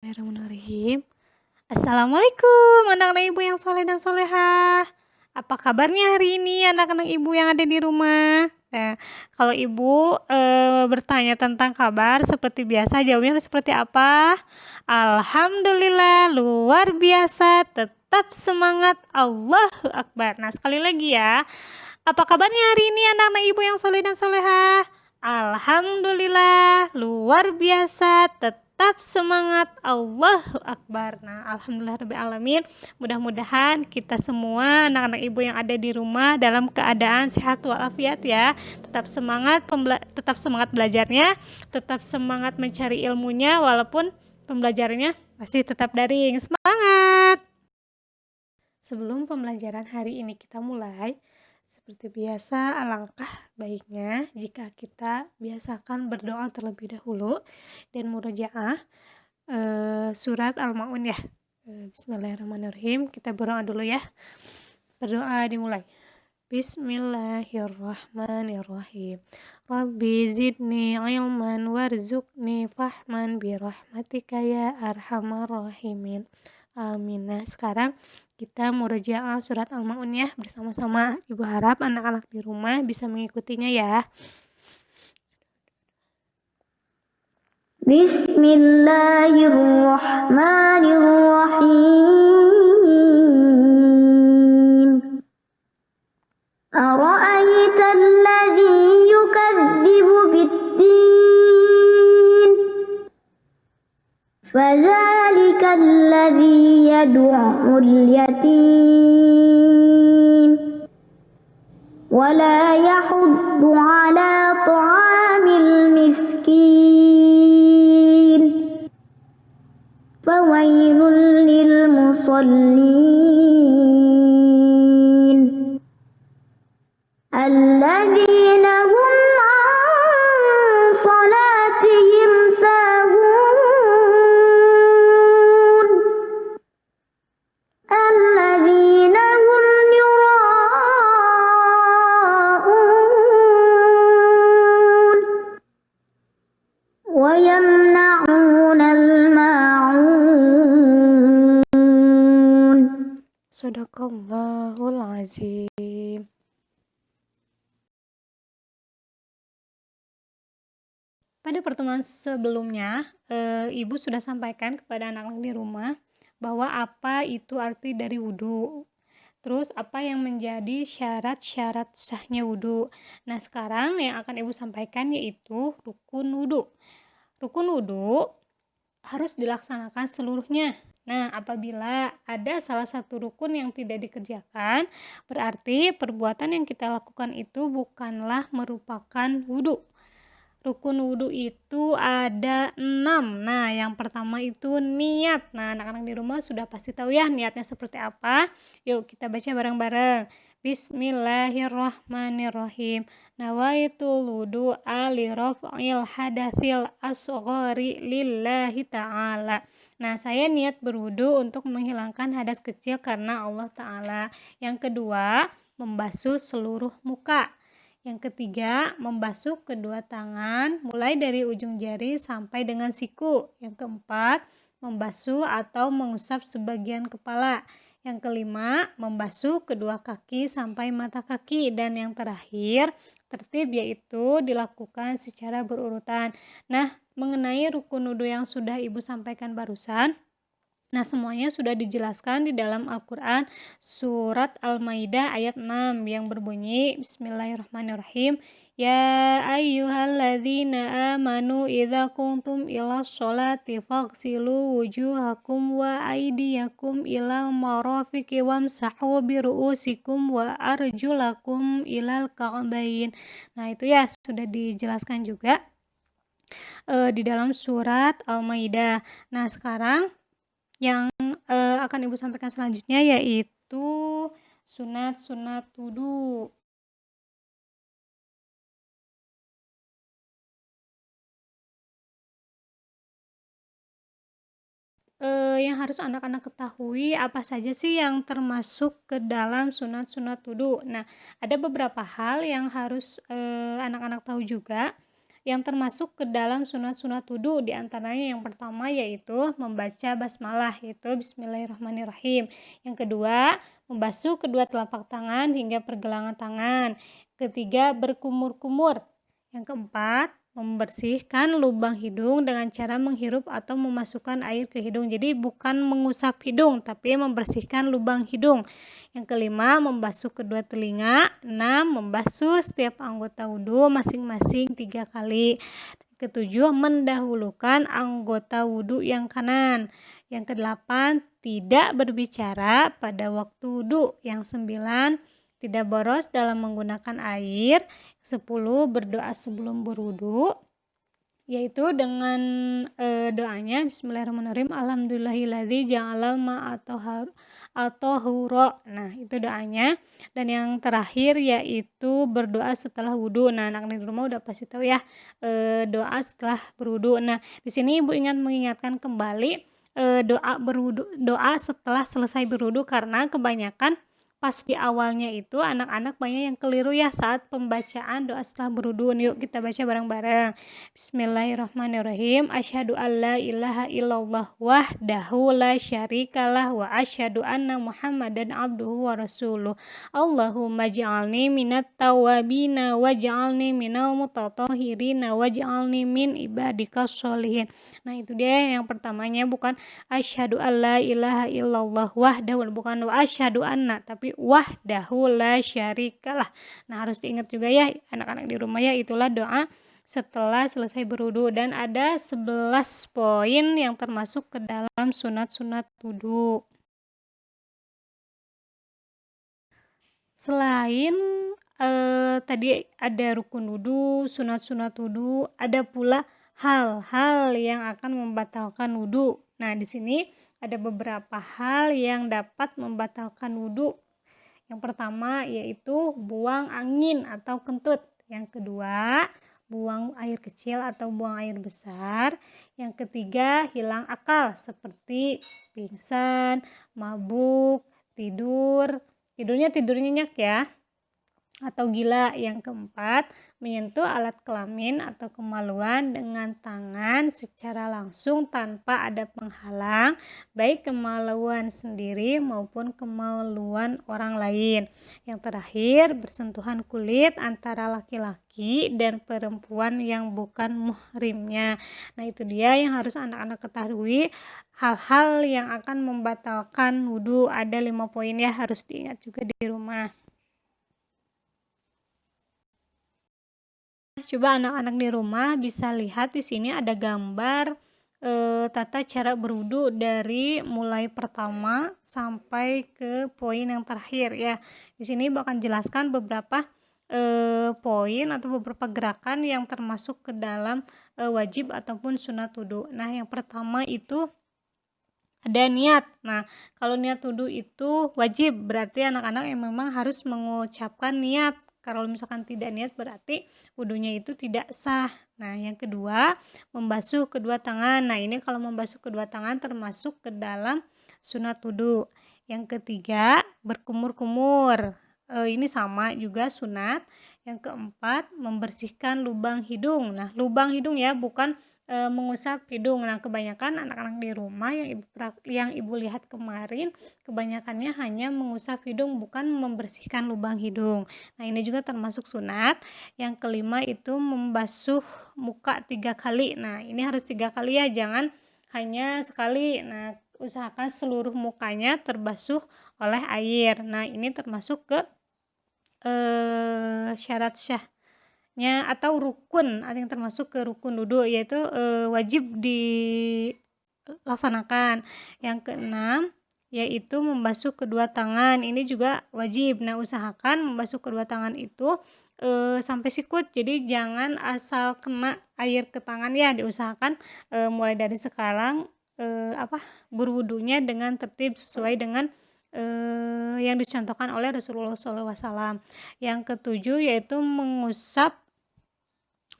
Bismillahirrahmanirrahim. Assalamualaikum anak-anak ibu yang soleh dan solehah. Apa kabarnya hari ini anak-anak ibu yang ada di rumah? Nah, kalau ibu bertanya tentang kabar seperti biasa, jawabnya harus seperti apa? Alhamdulillah, luar biasa, tetap semangat, Allahu Akbar. Nah, sekali lagi ya. Apa kabarnya hari ini anak-anak ibu yang soleh dan solehah? Alhamdulillah, luar biasa, tetap semangat, Allahu Akbar. Nah, alhamdulillahirrahmanirrahim. Mudah-mudahan kita semua anak-anak ibu yang ada di rumah dalam keadaan sehat walafiat ya. Tetap semangat belajarnya, tetap semangat mencari ilmunya walaupun pembelajarannya masih tetap daring. Semangat! Sebelum pembelajaran hari ini kita mulai, seperti biasa, alangkah baiknya jika kita biasakan berdoa terlebih dahulu dan murojaah surat Al-Ma'un ya. Bismillahirrahmanirrahim. Kita berdoa dulu ya. Berdoa dimulai. Bismillahirrahmanirrahim. Rabbi zidni ilman warzuqni fahman birahmatika ya arhamar rahimin. Amin. Nah, sekarang kita murojaah surat Al-Ma'un ya bersama-sama. Ibu harap anak-anak di rumah bisa mengikutinya ya. Bismillahirrahmanirrahim. Ara'aita alladhi yukadzibu bid-din fadzalika alladhi yad'ul yatim wa la yahuddu 'ala ta'amil miskin fawailul lil musallin alladzina hum 'an salatihim sahun alladzina hum yura'un wa yamna'unal ma'un. Shadaqallahul azim. Pada pertemuan sebelumnya, Ibu sudah sampaikan kepada anak-anak di rumah bahwa apa itu arti dari wudhu. Terus apa yang menjadi syarat-syarat sahnya wudhu. Nah, sekarang yang akan Ibu sampaikan yaitu rukun wudhu. Rukun wudhu harus dilaksanakan seluruhnya. Nah, apabila ada salah satu rukun yang tidak dikerjakan, berarti perbuatan yang kita lakukan itu bukanlah merupakan wudhu. Rukun wudhu itu ada 6. Nah, yang pertama itu niat. Nah, anak-anak di rumah sudah pasti tahu ya niatnya seperti apa. Yuk kita baca bareng-bareng. Bismillahirrahmanirrahim. Nawaitul wudu'a li raf'il hadatsil asghari lillahi ta'ala. Nah, saya niat berwudu untuk menghilangkan hadas kecil karena Allah Ta'ala. Yang kedua, membasuh seluruh muka. Yang ketiga, membasuh kedua tangan mulai dari ujung jari sampai dengan siku. Yang keempat, membasuh atau mengusap sebagian kepala. Yang kelima, membasuh kedua kaki sampai mata kaki. Dan yang terakhir, tertib yaitu dilakukan secara berurutan. Nah, mengenai rukun wudhu yang sudah Ibu sampaikan barusan, nah, semuanya sudah dijelaskan di dalam Al-Quran surat Al-Maidah ayat 6 yang berbunyi Bismillahirrahmanirrahim. Ya ayyuhalladzina amanu idza kuntum ila sholati faghsilu wujuhakum wa aydiyakum ilal marafiqi wamsahu biru'usikum wa arjulakum ilal ka'bain. Nah, itu ya sudah dijelaskan juga di dalam surat Al-Maidah. Nah, sekarang yang akan Ibu sampaikan selanjutnya yaitu sunat-sunat wudhu. Yang harus anak-anak ketahui apa saja sih yang termasuk ke dalam sunat-sunat wudhu. Nah, ada beberapa hal yang harus anak-anak tahu juga. yang termasuk ke dalam sunat-sunat wudu. Di antaranya yang pertama yaitu membaca basmalah, yaitu bismillahirrahmanirrahim. Yang kedua, membasuh kedua telapak tangan hingga pergelangan tangan. Ketiga, berkumur-kumur. Yang keempat, membersihkan lubang hidung dengan cara menghirup atau memasukkan air ke hidung. Jadi bukan mengusap hidung, tapi membersihkan lubang hidung. Yang kelima, membasuh kedua telinga. 6, membasuh setiap anggota wudhu masing-masing 3 kali. Ketujuh, mendahulukan anggota wudhu yang kanan. Yang kedelapan, tidak berbicara pada waktu wudhu. Yang 9, tidak boros dalam menggunakan air. 10, berdoa sebelum berwudu, yaitu dengan doanya bismillahirrahmanirrahim, alhamdulillahilladzi ja'alal ma'a tahura. Nah, itu doanya. Dan yang terakhir yaitu berdoa setelah wudu. Nah, anak di rumah udah pasti tahu ya doa setelah berwudu. Nah, di sini Ibu mengingatkan kembali doa setelah selesai berwudu, karena kebanyakan pas di awalnya itu anak-anak banyak yang keliru ya saat pembacaan doa setelah berwudu. Yuk kita baca bareng-bareng. Bismillahirrahmanirrahim. Asyhadu alla ilaha illallah wahdahu la syarikalah wa asyhadu anna Muhammadan abduhu wa rasuluh. Allahumma ja'alni minat tawabina waj'alni minal mutatahhirina waj'alni min ibadikas sholihin. Nah, itu dia yang pertamanya, bukan asyhadu alla ilaha illallah wahdahu, bukan wa asyhadu anna, tapi wahdahu la syarikalah. Nah, harus diingat juga ya anak-anak di rumah ya, itulah doa setelah selesai berwudu. Dan ada 11 poin yang termasuk ke dalam sunat-sunat wudu. Selain tadi ada rukun wudu, sunat-sunat wudu, ada pula hal-hal yang akan membatalkan wudu. Nah, di sini ada beberapa hal yang dapat membatalkan wudu. Yang pertama yaitu buang angin atau kentut. Yang kedua, buang air kecil atau buang air besar. Yang ketiga, hilang akal seperti pingsan, mabuk, tidurnya nyenyak ya, atau gila. Yang keempat, menyentuh alat kelamin atau kemaluan dengan tangan secara langsung tanpa ada penghalang, baik kemaluan sendiri maupun kemaluan orang lain. Yang terakhir, bersentuhan kulit antara laki-laki dan perempuan yang bukan muhrimnya. Nah, itu dia yang harus anak-anak ketahui, hal-hal yang akan membatalkan wudu. Ada 5 poin ya, harus diingat juga di rumah. Coba anak-anak di rumah bisa lihat di sini ada gambar tata cara berwudu dari mulai pertama sampai ke poin yang terakhir ya. Di sini bakal jelaskan beberapa poin atau beberapa gerakan yang termasuk ke dalam wajib ataupun sunat wudu. Nah, yang pertama itu ada niat. Nah, kalau niat wudu itu wajib, berarti anak-anak yang memang harus mengucapkan niat. Kalau misalkan tidak niat berarti wudunya itu tidak sah. Nah, yang kedua, membasuh kedua tangan. Nah, ini kalau membasuh kedua tangan termasuk ke dalam sunat wudu. Yang ketiga, berkumur-kumur. Ini sama juga sunat. Yang keempat, membersihkan lubang hidung. Nah, lubang hidung ya, bukan mengusap hidung. Nah, kebanyakan anak-anak di rumah yang ibu lihat kemarin, kebanyakannya hanya mengusap hidung, bukan membersihkan lubang hidung. Nah, ini juga termasuk sunat. Yang kelima itu membasuh muka 3 kali. Nah, ini harus 3 kali ya, jangan hanya sekali. Nah, usahakan seluruh mukanya terbasuh oleh air. Nah, ini termasuk ke syarat syahnya atau rukun, ada yang termasuk ke rukun wudu, yaitu wajib dilaksanakan. Yang keenam yaitu membasuh kedua tangan, ini juga wajib. Nah, usahakan membasuh kedua tangan itu sampai sikut, jadi jangan asal kena air ke tangan ya, diusahakan mulai dari sekarang berwudunya dengan tertib sesuai dengan yang dicontohkan oleh Rasulullah SAW. Yang ketujuh yaitu mengusap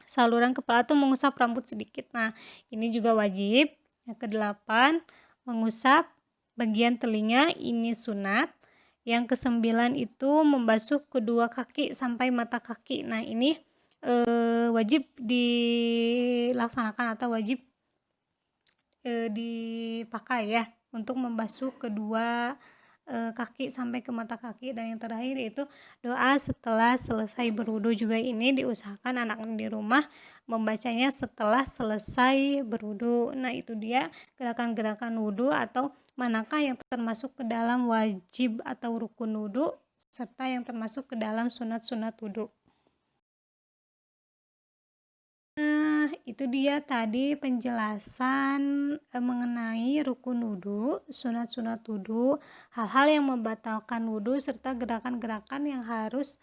saluran kepala atau mengusap rambut sedikit. Nah, ini juga wajib. Yang kedelapan, mengusap bagian telinga, ini sunat. Yang kesembilan itu membasuh kedua kaki sampai mata kaki. Nah, ini wajib dilaksanakan atau wajib dipakai ya untuk membasuh kedua kaki sampai ke mata kaki. Dan yang terakhir itu doa setelah selesai berwudu, juga ini diusahakan anak-anak di rumah membacanya setelah selesai berwudu. Nah, itu dia gerakan-gerakan wudu atau manakah yang termasuk ke dalam wajib atau rukun wudu serta yang termasuk ke dalam sunat-sunat wudu. Nah, itu dia tadi penjelasan mengenai rukun wudu, sunat-sunat wudu, hal-hal yang membatalkan wudu serta gerakan-gerakan yang harus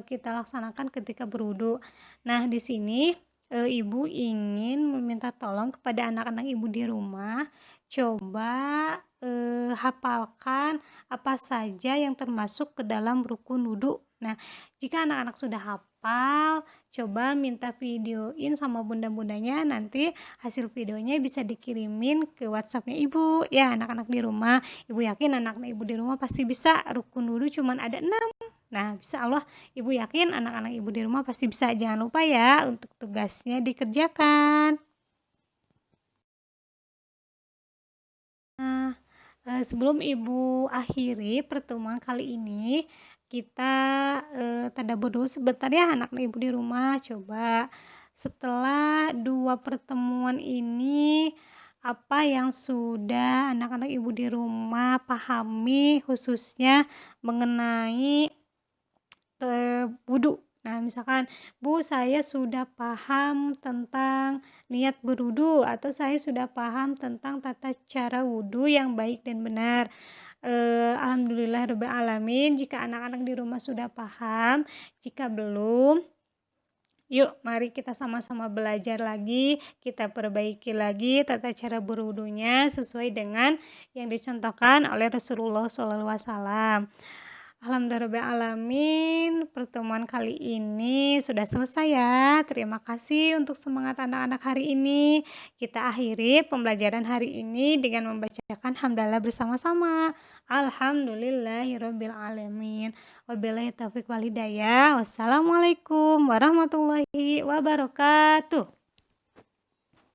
kita laksanakan ketika berwudu. Nah, di sini ibu ingin meminta tolong kepada anak-anak ibu di rumah, coba hafalkan apa saja yang termasuk ke dalam rukun wudu. Nah, jika anak-anak sudah hafal, coba minta videoin sama bunda-bundanya, nanti hasil videonya bisa dikirimin ke WhatsApp-nya ibu ya anak-anak di rumah. Ibu yakin anak-anak ibu di rumah pasti bisa, rukun wudu cuman ada 6. Nah, bisa Allah, ibu yakin anak-anak ibu di rumah pasti bisa. Jangan lupa ya untuk tugasnya dikerjakan. Nah, sebelum ibu akhiri pertemuan kali ini, kita tadabbur dulu sebentar ya anak-anak ibu di rumah. Coba setelah 2 pertemuan ini, apa yang sudah anak-anak ibu di rumah pahami khususnya mengenai wudu. Nah, misalkan, Bu, saya sudah paham tentang niat berwudu, atau saya sudah paham tentang tata cara wudu yang baik dan benar. Alhamdulillahirabbil alamin jika anak-anak di rumah sudah paham. Jika belum, yuk mari kita sama-sama belajar lagi, kita perbaiki lagi tata cara berwudunya sesuai dengan yang dicontohkan oleh Rasulullah SAW. Alhamdulillahirrahmanirrahim, pertemuan kali ini sudah selesai ya. Terima kasih untuk semangat anak-anak hari ini. Kita akhiri pembelajaran hari ini dengan membacakan hamdalah bersama-sama. Alhamdulillahirrabbilalamin. Wabillahi taufiq wal hidayah. Wassalamualaikum warahmatullahi wabarakatuh.